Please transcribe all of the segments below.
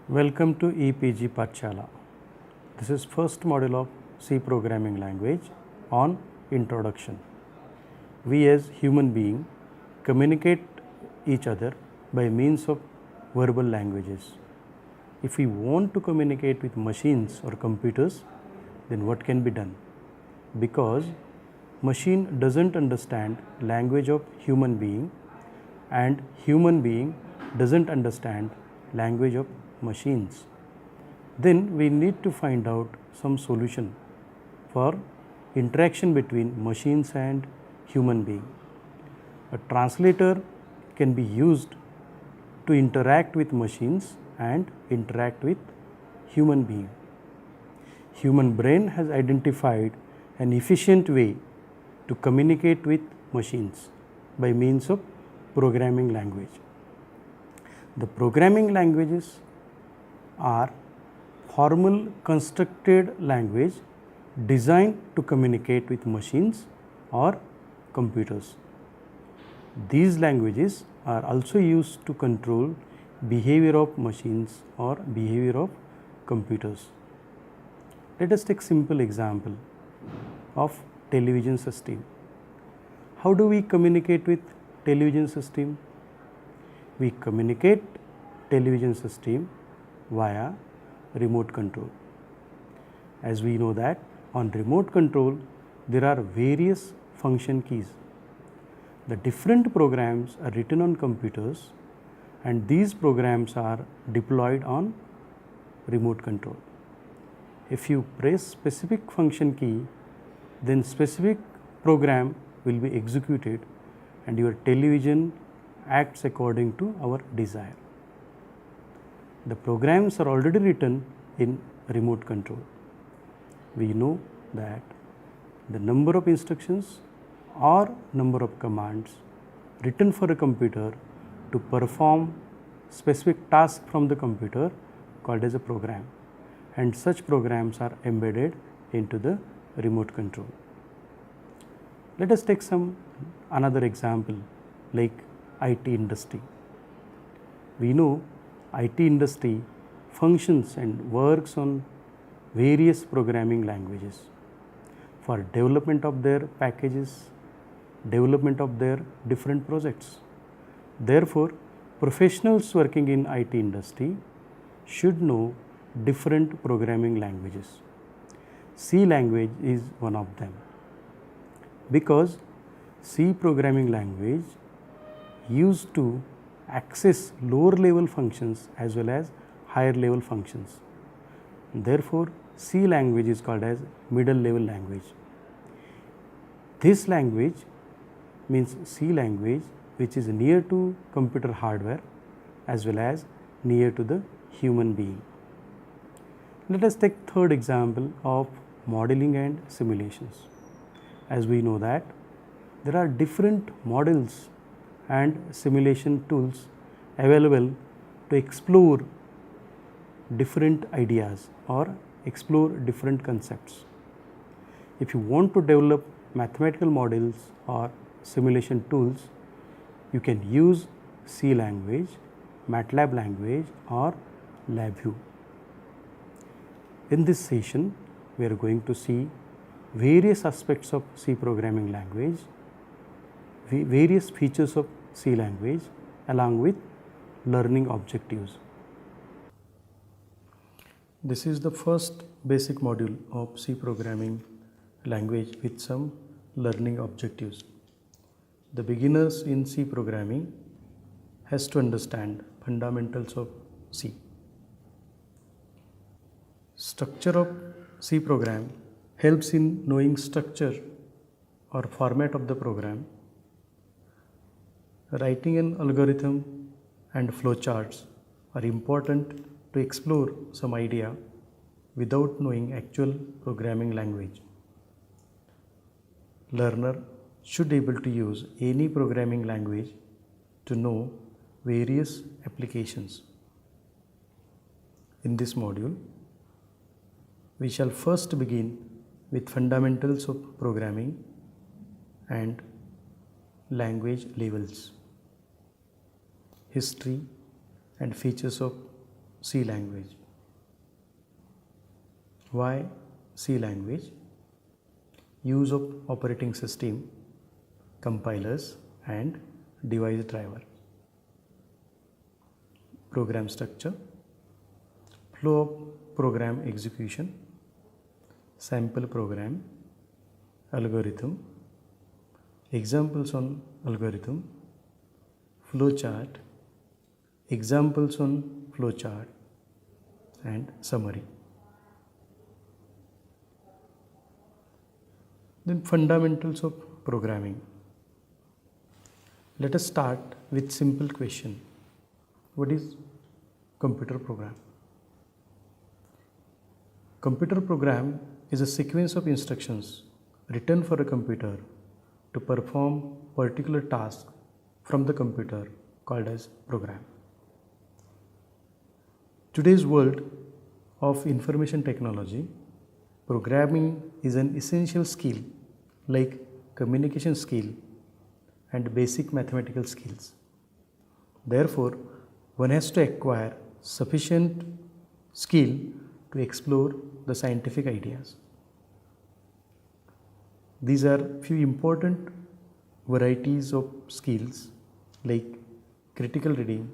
Welcome to EPG Pathshala. This is first module of C programming language on introduction. We as human being communicate each other by means of verbal languages. If we want to communicate with machines or computers, then what can be done? Because machine doesn't understand language of human being and human being doesn't understand language of machines. Then we need to find out some solution for interaction between machines and human being. A translator can be used to interact with machines and interact with human being. Human brain has identified an efficient way to communicate with machines by means of programming language. The programming languages are formal constructed language designed to communicate with machines or computers. These languages are also used to control behavior of machines or behavior of computers. Let us take simple example of television system. How do we communicate with television system? We communicate television system via remote control. As we know that on remote control there are various function keys. The different programs are written on computers and these programs are deployed on remote control. If you press specific function key, then specific program will be executed and your television acts according to our desire. The programs are already written in remote control. We know that the number of instructions or number of commands written for a computer to perform specific task from the computer called as a program, and such programs are embedded into the remote control. Let us take another example like IT industry. We know IT industry functions and works on various programming languages for development of their packages, development of their different projects. Therefore, professionals working in IT industry should know different programming languages. C language is one of them, because C programming language used to access lower level functions as well as higher level functions. Therefore, C language is called as middle level language. This language means C language which is near to computer hardware as well as near to the human being. Let us take third example of modeling and simulations. As we know that there are different models and simulation tools available to explore different ideas or explore different concepts. If you want to develop mathematical models or simulation tools, you can use C language, MATLAB language or LabVIEW. In this session, we are going to see various aspects of C programming language, various features of C language along with learning objectives. This is the first basic module of C programming language with some learning objectives. The beginners in C programming has to understand fundamentals of C. Structure of C program helps in knowing structure or format of the program. Writing an algorithm and flowcharts are important to explore some idea without knowing actual programming language. Learner should be able to use any programming language to know various applications. In this module, we shall first begin with fundamentals of programming and language levels, history and features of C language. Why C language? Use of operating system, compilers and device driver. Program structure, flow of program execution, sample program, algorithm, examples on algorithm, flowchart, examples on flowchart and summary. Then fundamentals of programming. Let us start with simple question. What is computer program? Computer program is a sequence of instructions written for a computer to perform particular task from the computer called as program. Today's world of information technology, programming is an essential skill like communication skill and basic mathematical skills. Therefore, one has to acquire sufficient skill to explore the scientific ideas. These are few important varieties of skills like critical reading,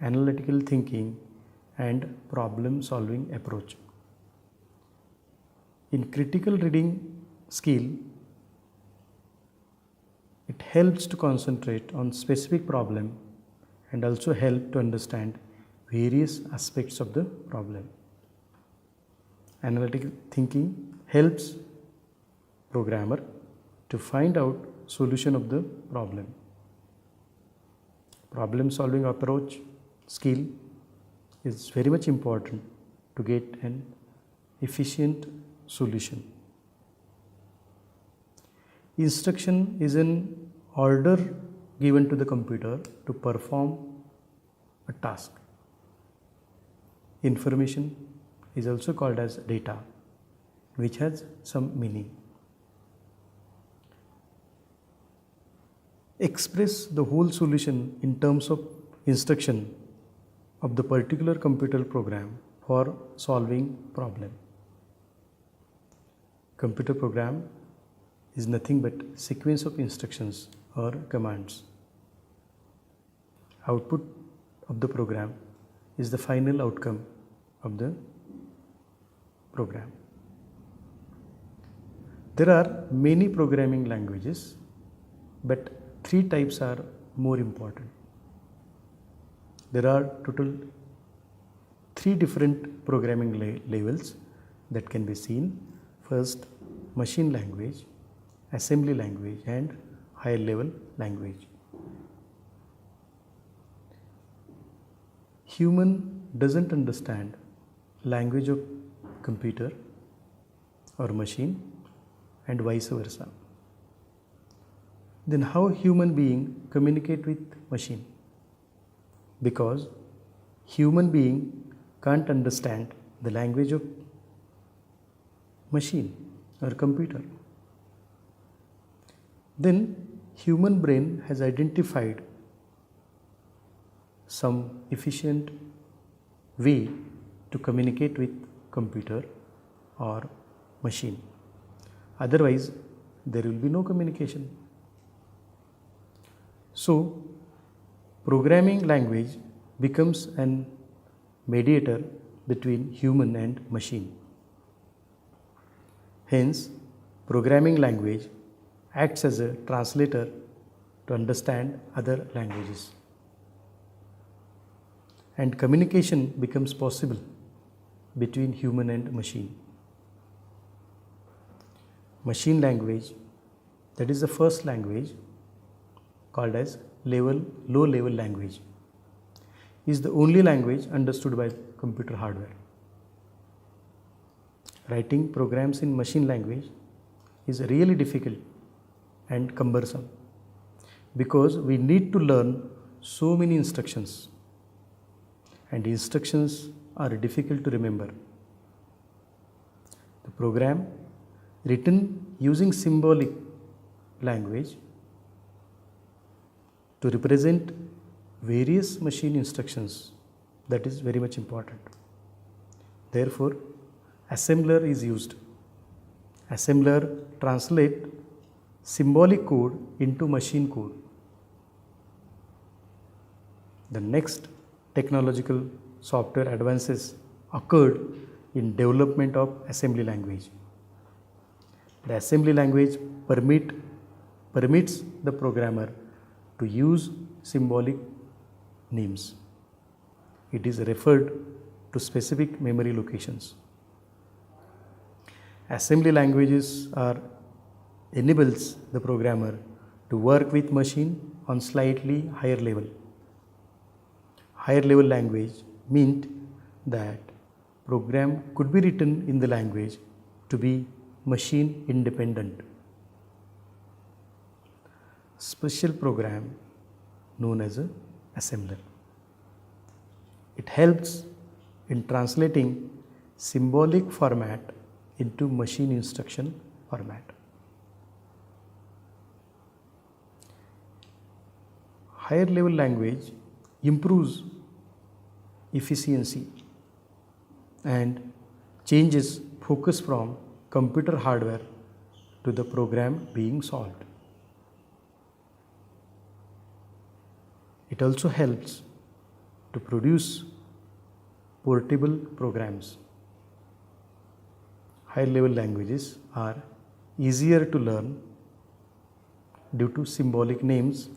analytical thinking and problem solving approach. In critical reading skill, it helps to concentrate on specific problem and also help to understand various aspects of the problem. Analytical thinking helps programmer to find out solution of the problem. Problem solving approach skill is very much important to get an efficient solution. Instruction is an order given to the computer to perform a task. Information is also called as data, which has some meaning. Express the whole solution in terms of instruction of the particular computer program for solving problem. Computer program is nothing but sequence of instructions or commands. Output of the program is the final outcome of the program. There are many programming languages, but three types are more important. There are total 3 different programming levels that can be seen. First, machine language, assembly language and higher level language. Human doesn't understand language of computer or machine and vice versa. Then how human being communicate with machine? Because human being can't understand the language of machine or computer. Then human brain has identified some efficient way to communicate with computer or machine. Otherwise, there will be no communication. So, programming language becomes an mediator between human and machine. Hence, programming language acts as a translator to understand other languages. And communication becomes possible between human and machine. Machine language, that is the first language called as low level language, is the only language understood by computer hardware. Writing programs in machine language is really difficult and cumbersome because we need to learn so many instructions, and instructions are difficult to remember. The program written using symbolic language to represent various machine instructions That is very much important. Therefore, assembler is used. Assembler translate symbolic code into machine code. The next technological software advances occurred in development of assembly language. The assembly language permits the programmer to use symbolic names. It is referred to specific memory locations. Assembly languages enables the programmer to work with machine on slightly higher level. Higher level language meant that program could be written in the language to be machine independent. Special program known as an assembler. It helps in translating symbolic format into machine instruction format. Higher level language improves efficiency and changes focus from computer hardware to the program being solved. It also helps to produce portable programs. Higher level languages are easier to learn due to symbolic names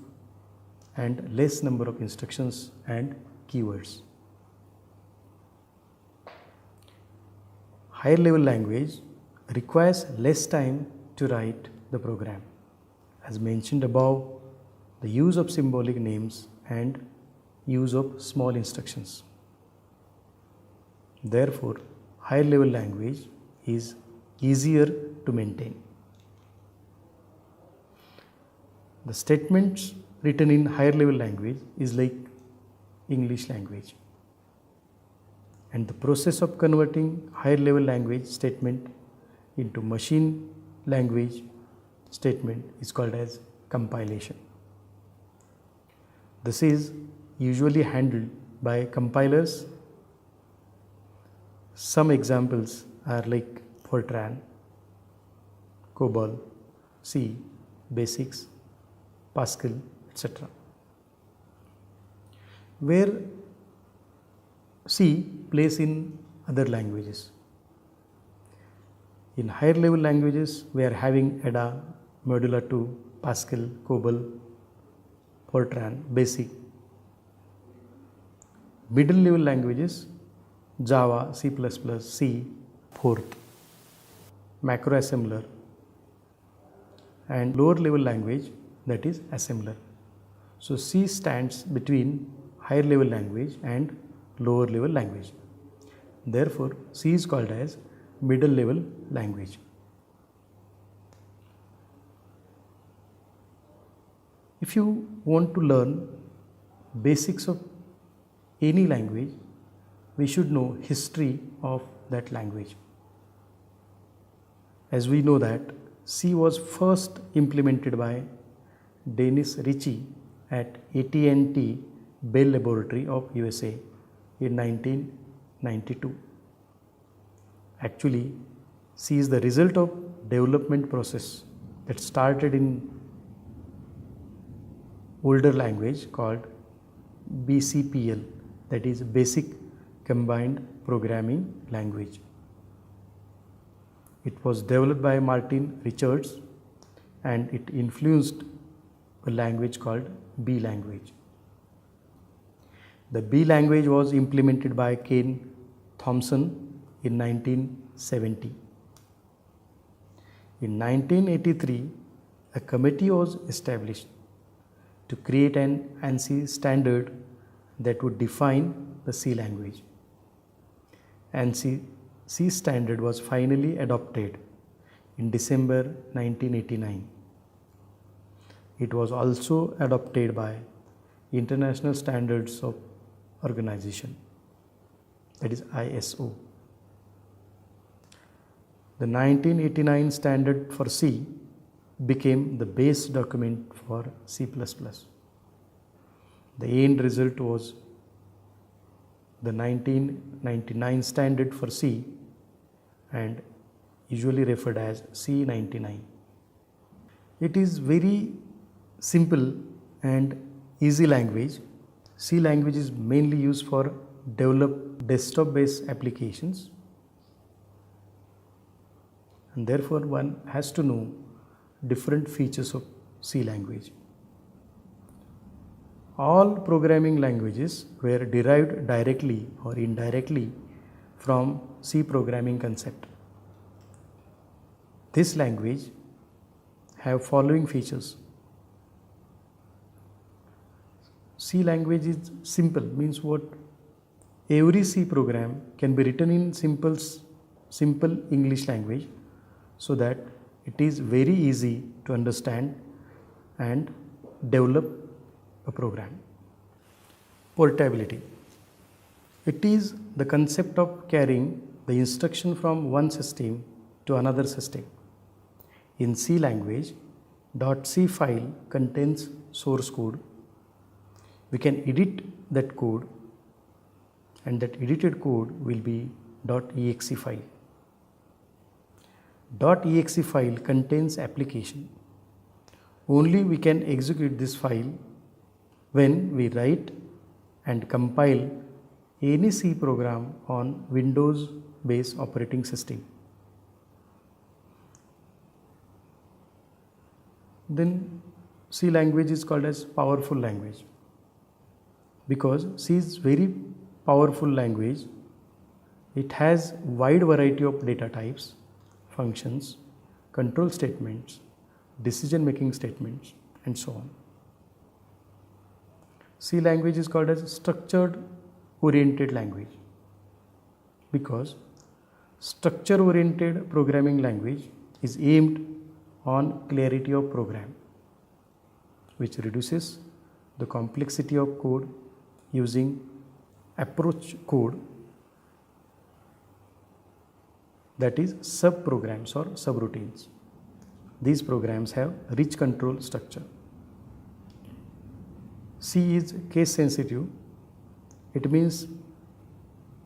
and less number of instructions and keywords. Higher level language requires less time to write the program. As mentioned above, the use of symbolic names and use of small instructions. Therefore, higher level language is easier to maintain. The statements written in higher level language is like English language. And the process of converting higher level language statement into machine language statement is called as compilation. This is usually handled by compilers. Some examples are like Fortran, COBOL, C, Basics, Pascal, etc. Where C plays in other languages. In higher level languages, we are having Ada, Modula 2, Pascal, COBOL, Fortran, Basic. Middle level languages, Java, C++, C, fourth, macro assembler, and lower level language, that is assembler. So C stands between higher level language and lower level language. Therefore, C is called as middle level language. If you want to learn basics of any language, we should know history of that language. As we know that C was first implemented by Dennis Ritchie at AT&T Bell Laboratory of USA in 1992. Actually, C is the result of development process that started in older language called BCPL, that is Basic Combined Programming Language. It was developed by Martin Richards and it influenced a language called B language. The B language was implemented by Ken Thompson in 1970. In 1983, a committee was established to create an ANSI standard that would define the C language. ANSI C standard was finally adopted in December 1989. It was also adopted by International Standards of Organization, that is ISO. The 1989 standard for C became the base document for C++. The end result was the 1999 standard for C and usually referred as C99. It is very simple and easy language. C language is mainly used for develop desktop based applications, and therefore one has to know different features of C language. All programming languages were derived directly or indirectly from C programming concept. This language have following features. C language is simple, means what? Every C program can be written in simple English language, so that it is very easy to understand and develop a program. Portability. It is the concept of carrying the instruction from one system to another system. In C language, .c file contains source code. We can edit that code, and that edited code will be .exe file. .exe file contains application. Only we can execute this file when we write and compile any C program on Windows based operating system. Then C language is called as powerful language, because C is very powerful language. It has wide variety of data types, functions, control statements, decision making statements, and so on. C language is called as structured oriented language, because structure oriented programming language is aimed on clarity of program, which reduces the complexity of code using approach code, that is sub-programs or subroutines. These programs have rich control structure. C is case sensitive. It means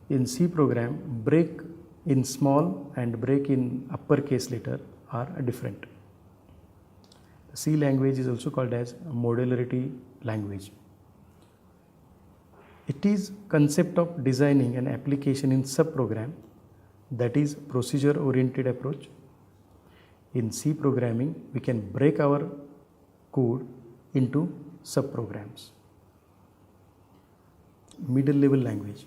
in C program, break in small and break in uppercase letter are different. C language is also called as a modularity language. It is concept of designing an application in sub-program, that is procedure oriented approach. In C programming, we can break our code into sub-programs. Middle level language.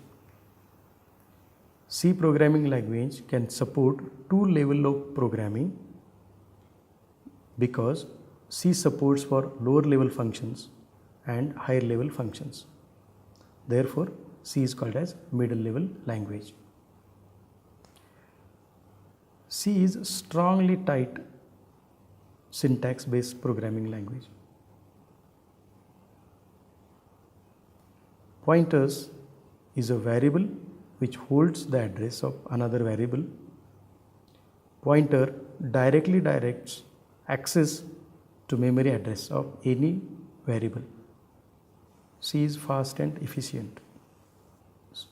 C programming language can support two levels of programming, because C supports for lower level functions and higher level functions. Therefore, C is called as middle level language. C is strongly tight syntax based programming language. Pointers is a variable which holds the address of another variable. Pointer directly directs access to memory address of any variable. C is fast and efficient.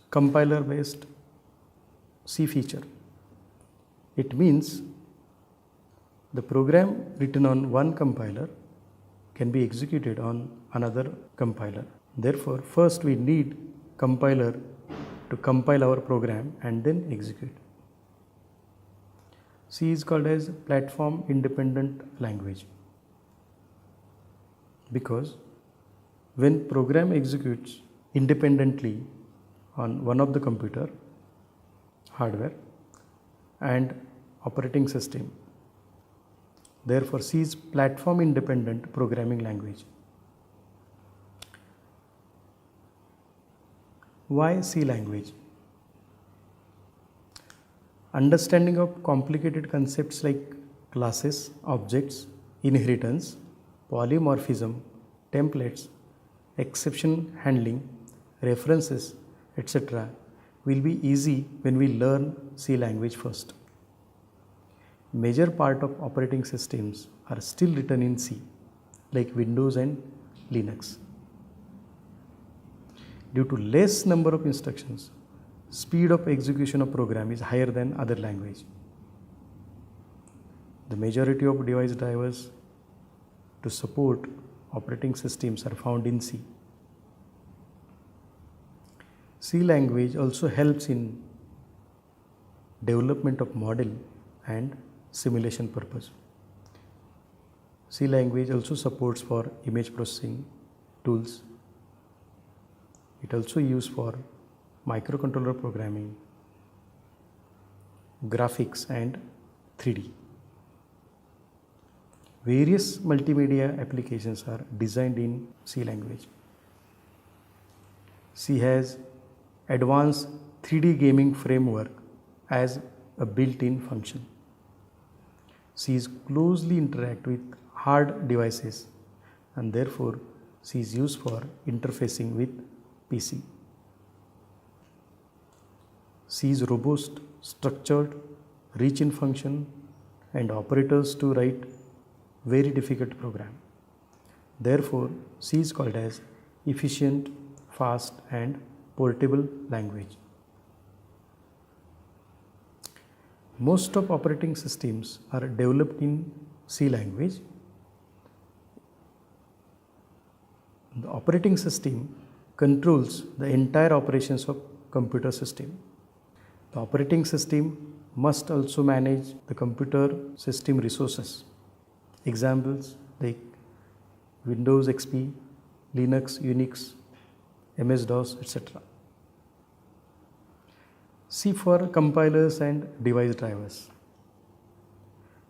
Compiler based C feature. It means the program written on one compiler can be executed on another compiler. Therefore, first we need compiler to compile our program and then execute. C is called as platform independent language, because when program executes independently on one of the computer, hardware and operating system, therefore C is platform independent programming language. Why C language? Understanding of complicated concepts like classes, objects, inheritance, polymorphism, templates, exception handling, references, etc. will be easy when we learn C language first. Major part of operating systems are still written in C, like Windows and Linux. Due to less number of instructions, speed of execution of program is higher than other language. The majority of device drivers to support operating systems are found in C. C language also helps in development of model and simulation purpose. C language also supports for image processing tools. It also used for microcontroller programming, graphics and 3D. Various multimedia applications are designed in C language. C has advanced 3D gaming framework as a built-in function. C is closely interact with hard devices and therefore C is used for interfacing with PC. C is robust, structured, rich in function and operators to write very difficult program. Therefore, C is called as efficient, fast and portable language. Most of operating systems are developed in C language. The operating system controls the entire operations of computer system. The operating system must also manage the computer system resources. Examples like Windows XP, Linux, Unix, MS-DOS, etc. C for compilers and device drivers.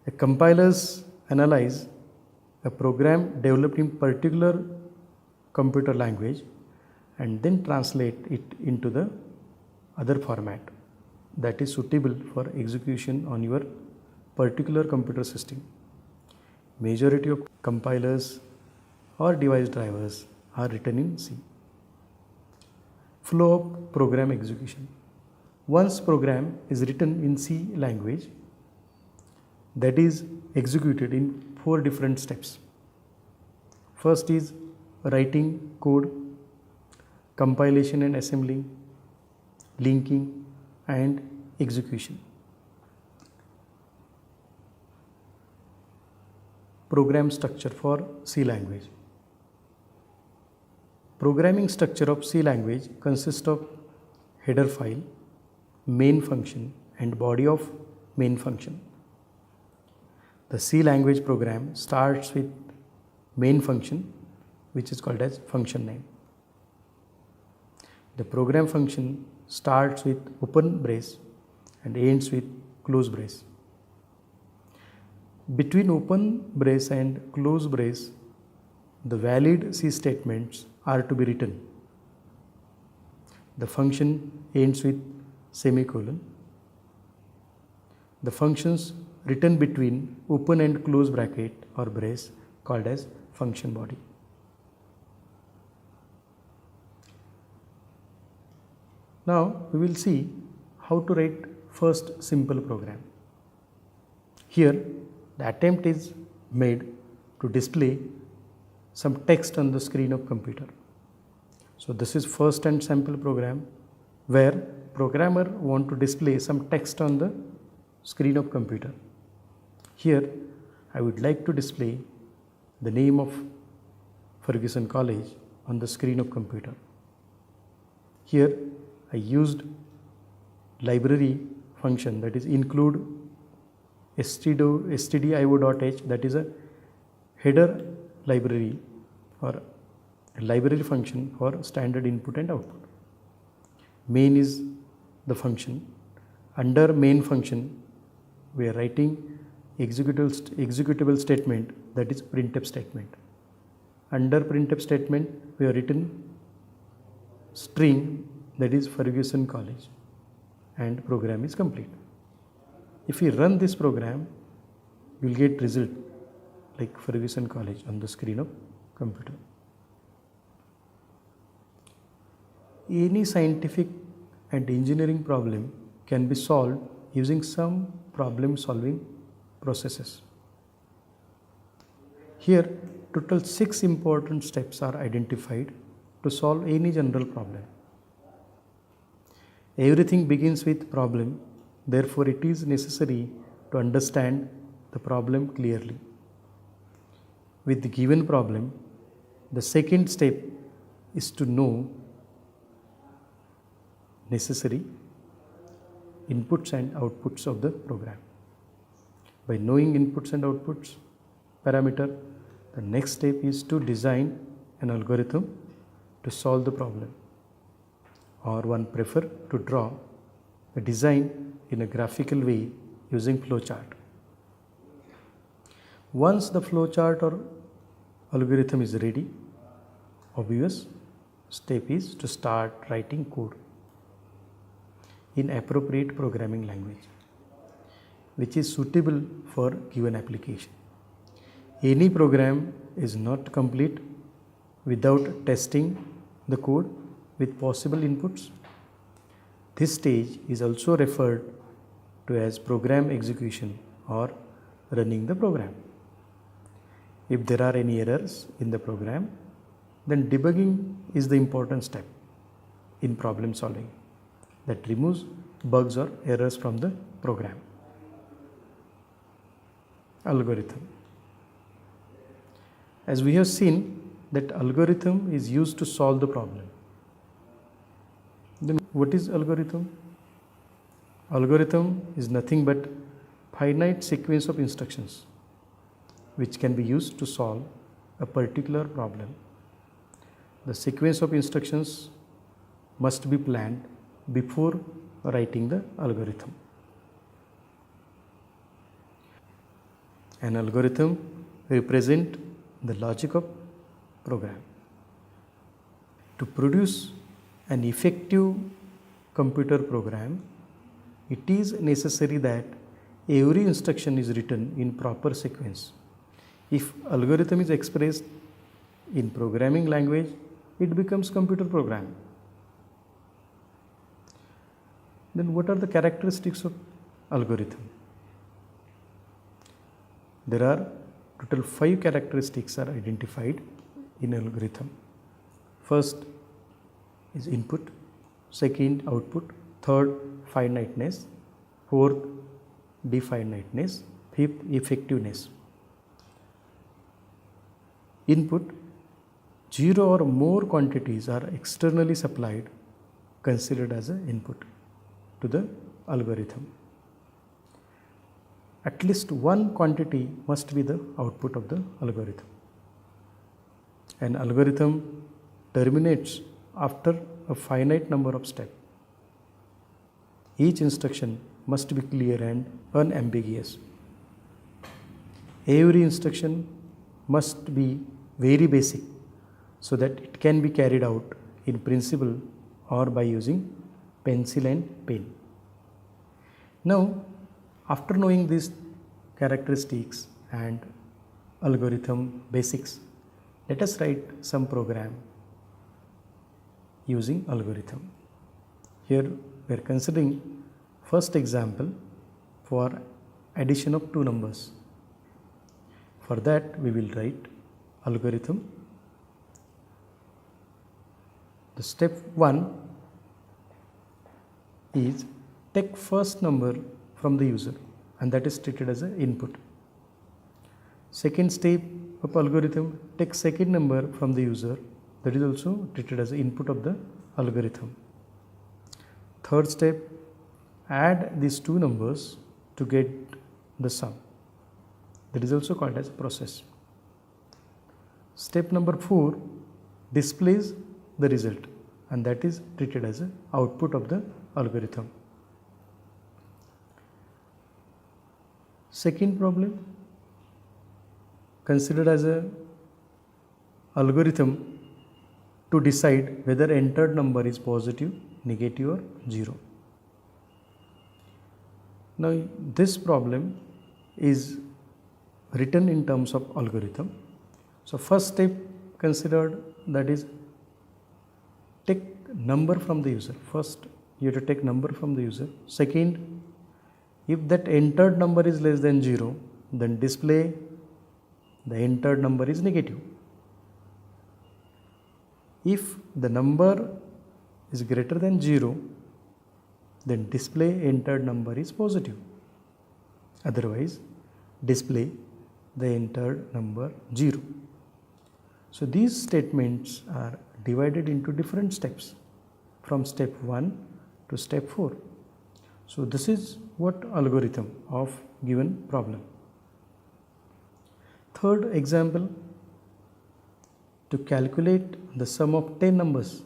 The compilers analyze a program developed in particular computer language and then translate it into the other format that is suitable for execution on your particular computer system. Majority of compilers or device drivers are written in C. Flow of program execution. Once program is written in C language, that is executed in 4 different steps. First is writing code, compilation and assembling, linking and execution. Program structure for C language. Programming structure of C language consists of header file, main function and body of main function. The C language program starts with main function, which is called as function name. The program function starts with open brace and ends with close brace. Between open brace and close brace, the valid C statements are to be written. The function ends with semicolon. The functions written between open and close bracket or brace called as function body. Now we will see how to write first simple program. Here the attempt is made to display some text on the screen of computer. So this is first and sample program where programmer want to display some text on the screen of computer. Here I would like to display the name of Ferguson College on the screen of computer. Here I used library function, that is include stdio.h, that is a header library or a library function for standard input and output. Main is the function. Under main function we are writing executable statement, that is printf statement. Under printf statement we have written string, that is Ferguson College, and program is complete. If we run this program, you will get result like Ferguson College on the screen of computer. Any scientific and engineering problem can be solved using some problem solving processes. Here total 6 important steps are identified to solve any general problem. Everything begins with problem, therefore it is necessary to understand the problem clearly. With the given problem, the second step is to know necessary inputs and outputs of the program. By knowing inputs and outputs parameter, the next step is to design an algorithm to solve the problem, or one prefer to draw a design in a graphical way using flowchart. Once the flowchart or algorithm is ready, obvious step is to start writing code in appropriate programming language which is suitable for given application. Any program is not complete without testing the code with possible inputs. This stage is also referred to as program execution or running the program. If there are any errors in the program, then debugging is the important step in problem solving that removes bugs or errors from the program. Algorithm. As we have seen that algorithm is used to solve the problem. Then what is algorithm? Algorithm is nothing but finite sequence of instructions which can be used to solve a particular problem. The sequence of instructions must be planned before writing the algorithm. An algorithm represents the logic of program. To produce an effective computer program, it is necessary that every instruction is written in proper sequence. If algorithm is expressed in programming language, it becomes computer program. Then what are the characteristics of algorithm? There are total 5 characteristics are identified in algorithm. First is input, second output, third finiteness, fourth definiteness, fifth effectiveness. Input: 0 or more quantities are externally supplied, considered as an input to the algorithm. At least one quantity must be the output of the algorithm. An algorithm terminates after a finite number of steps. Each instruction must be clear and unambiguous. Every instruction must be very basic so that it can be carried out in principle or by using pencil and pen. Now, after knowing these characteristics and algorithm basics, let us write some program using algorithm. Here we are considering first example for addition of 2 numbers. For that we will write algorithm. The step 1 is take first number from the user, and that is treated as an input. Second step of algorithm, take second number from the user, that is also treated as an input of the algorithm. Third step, add these 2 numbers to get the sum, that is also called as process. Step number 4 displays the result, and that is treated as an output of the algorithm. Second problem, considered as a algorithm to decide whether entered number is positive, negative or 0. Now this problem is written in terms of algorithm. So first step considered, that is take number from the user. First you have to take number from the user. Second, if that entered number is less than 0, then display the entered number is negative. If the number is greater than 0, then display entered number is positive. Otherwise, display the entered number 0. So these statements are divided into different steps from step 1 to step 4. So this is what algorithm of given problem. Third example, to calculate the sum of 10 numbers.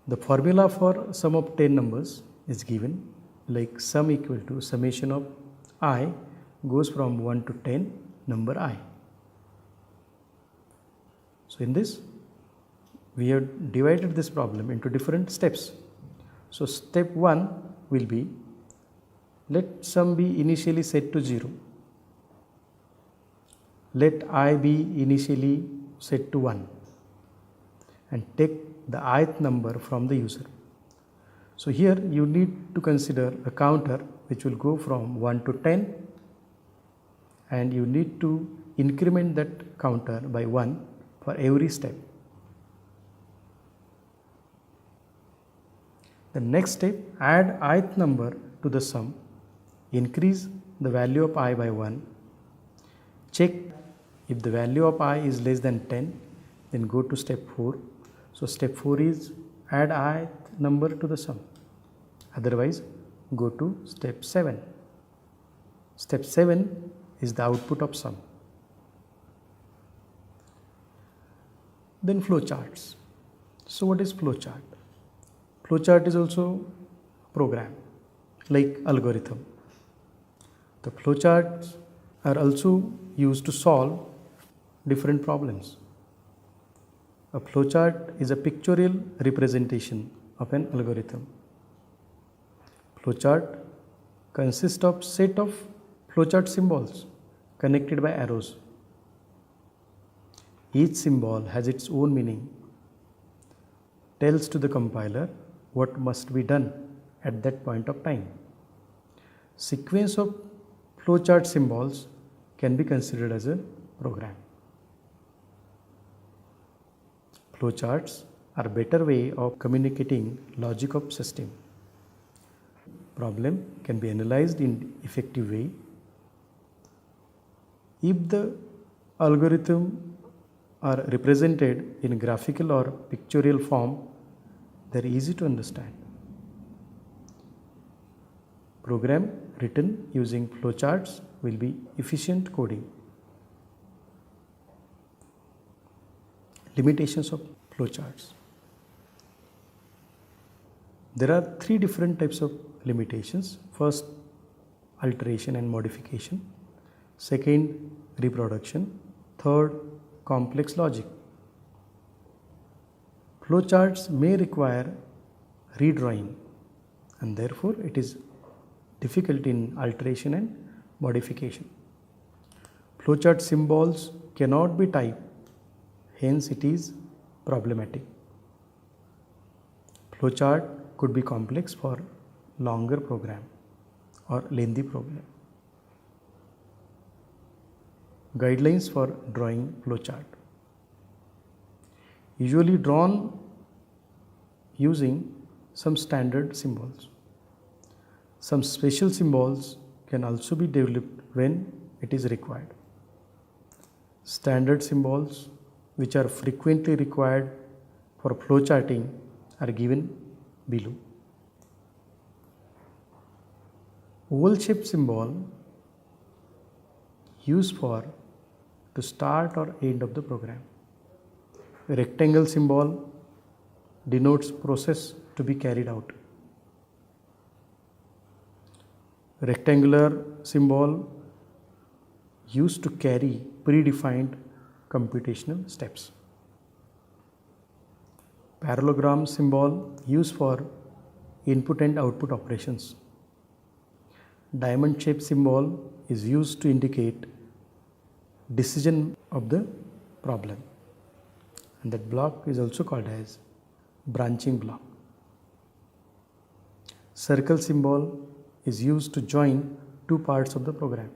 The formula for sum of 10 numbers is given like sum equal to summation of I goes from 1 to 10 number I. So in this, we have divided this problem into different steps. So step 1 will be, let sum be initially set to 0. Let I be initially set to 1 and take the ith number from the user. So here you need to consider a counter which will go from 1 to 10, and you need to increment that counter by 1 for every step. The next step, add ith number to the sum, increase the value of I by 1, check if the value of I is less than 10, then go to step 4. So step 4 is add ith number to the sum. Otherwise, go to step 7. Step 7 is the output of sum. Then flowcharts. So what is flowchart? Flowchart is also program like algorithm. The flowcharts are also used to solve different problems. A flowchart is a pictorial representation of an algorithm. Flowchart consists of set of flowchart symbols connected by arrows. Each symbol has its own meaning, tells to the compiler what must be done at that point of time. Sequence of flowchart symbols can be considered as a program. Flowcharts are a better way of communicating logic of system. Problem can be analyzed in effective way if the algorithm are represented in graphical or pictorial form. They are easy to understand. Program written using flowcharts will be efficient coding. Limitations of flowcharts. There are 3 different types of limitations. First, alteration and modification. Second, reproduction. Third, complex logic. Flowcharts may require redrawing, and therefore it is difficult in alteration and modification. Flowchart symbols cannot be typed, hence it is problematic. Flowchart could be complex for longer program or lengthy program. Guidelines for drawing flowchart. Usually drawn using some standard symbols. Some special symbols can also be developed when it is required. Standard symbols which are frequently required for flowcharting are given below. Oval shaped symbol used for to start or end of the program. A rectangle symbol denotes process to be carried out. Rectangular symbol used to carry predefined computational steps. Parallelogram symbol used for input and output operations. Diamond shaped symbol is used to indicate decision of the problem, and that block is also called as branching block. Circle symbol is used to join 2 parts of the program.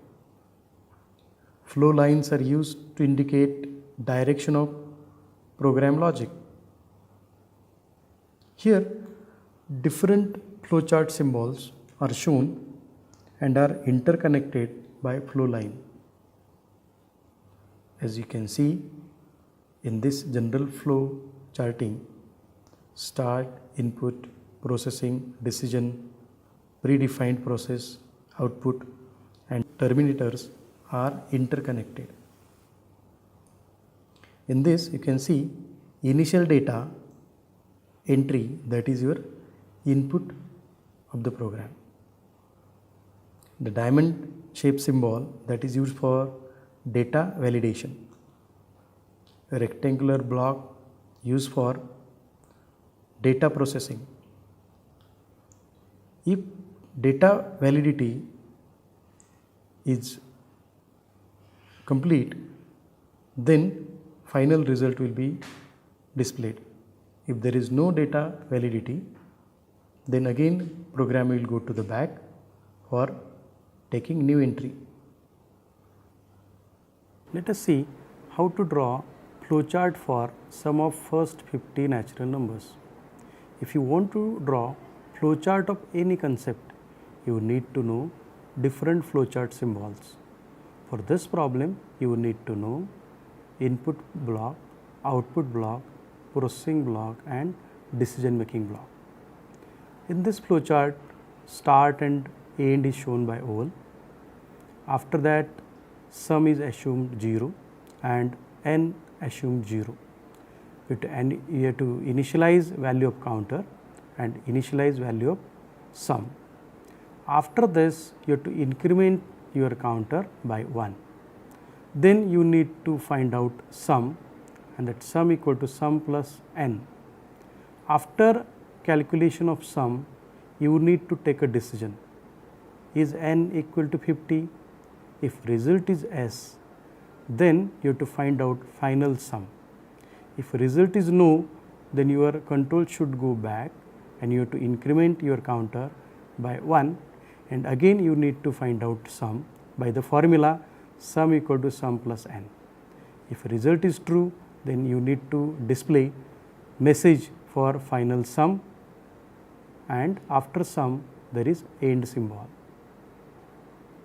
Flow lines are used to indicate direction of program logic. Here, different flowchart symbols are shown and are interconnected by flow line. As you can see in this general flow charting, start, input, processing, decision, predefined process, output and terminators are interconnected. In this you can see initial data entry, that is your input of the program. The diamond shape symbol, that is used for data validation. A rectangular block used for data processing. If data validity is complete, then final result will be displayed. If there is no data validity, then again program will go to the back for taking new entry. Let us see how to draw flowchart for sum of first 50 natural numbers. If you want to draw flowchart of any concept, you need to know different flowchart symbols. For this problem, you need to know input block, output block, processing block and decision making block. In this flowchart, start and end is shown by oval. After that, sum is assumed 0 and n assumed 0. And you have to initialize value of counter and initialize value of sum. After this, you have to increment your counter by 1. Then you need to find out sum, and that sum equal to sum plus n. After calculation of sum, you need to take a decision. Is n equal to 50? If result is s, then you have to find out final sum. If result is no, then your control should go back and you have to increment your counter by 1, and again you need to find out sum by the formula sum equal to sum plus n. If result is true, then you need to display message for final sum, and after sum there is end symbol.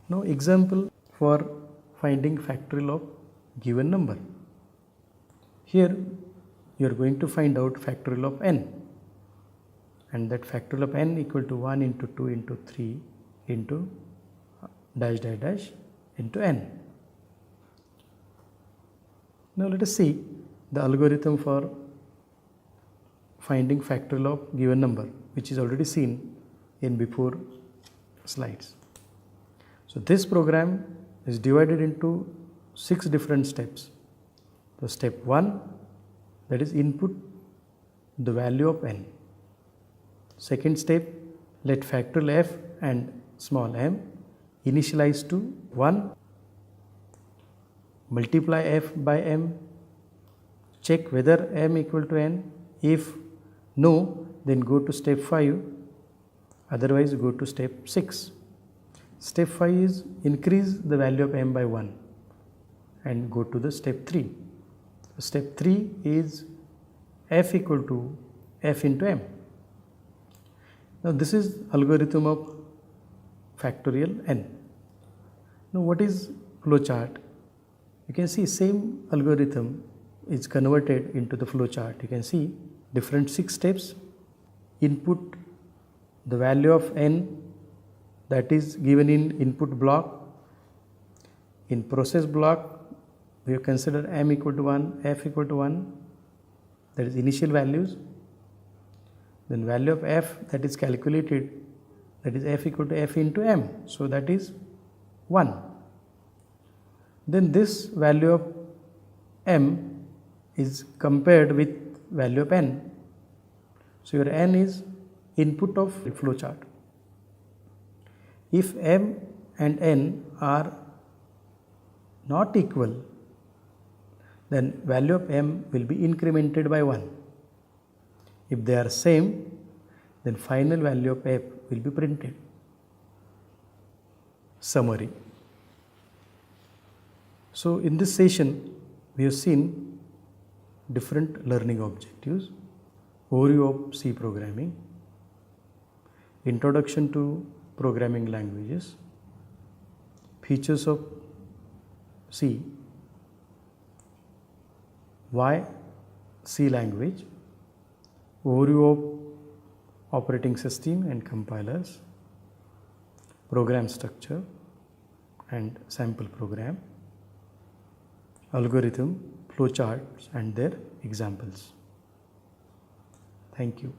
Now example for finding factorial of given number. Here you are going to find out factorial of n, and that factorial of n equal to 1 into 2 into 3 into dash dash dash into n. Now let us see the algorithm for finding factorial of given number, which is already seen in before slides. So this program is divided into 6 different steps. So step 1, that is input the value of n. Second step, let factorial f and small m initialize to 1, multiply f by m, check whether m equal to n. If no, then go to step 5, otherwise go to step 6. Step 5 is increase the value of m by 1 and go to the step 3. Step 3 is f equal to f into m. Now this is algorithm of factorial n. Now what is flowchart? You can see same algorithm is converted into the flowchart. You can see different 6 steps. Input the value of n, that is given in input block. In process block, we have considered m equal to 1, f equal to 1, that is initial values. Then value of f, that is calculated, that is f equal to f into m, so that is 1. Then this value of m is compared with value of n. So your n is input of flowchart. If m and n are not equal, then value of m will be incremented by 1. If they are same, then final value of f will be printed. Summary. So in this session, we have seen different learning objectives, overview of C programming, Introduction to programming languages, features of C, why C language, overview of operating system and compilers, program structure and sample program, algorithm, flowcharts and their examples. Thank you.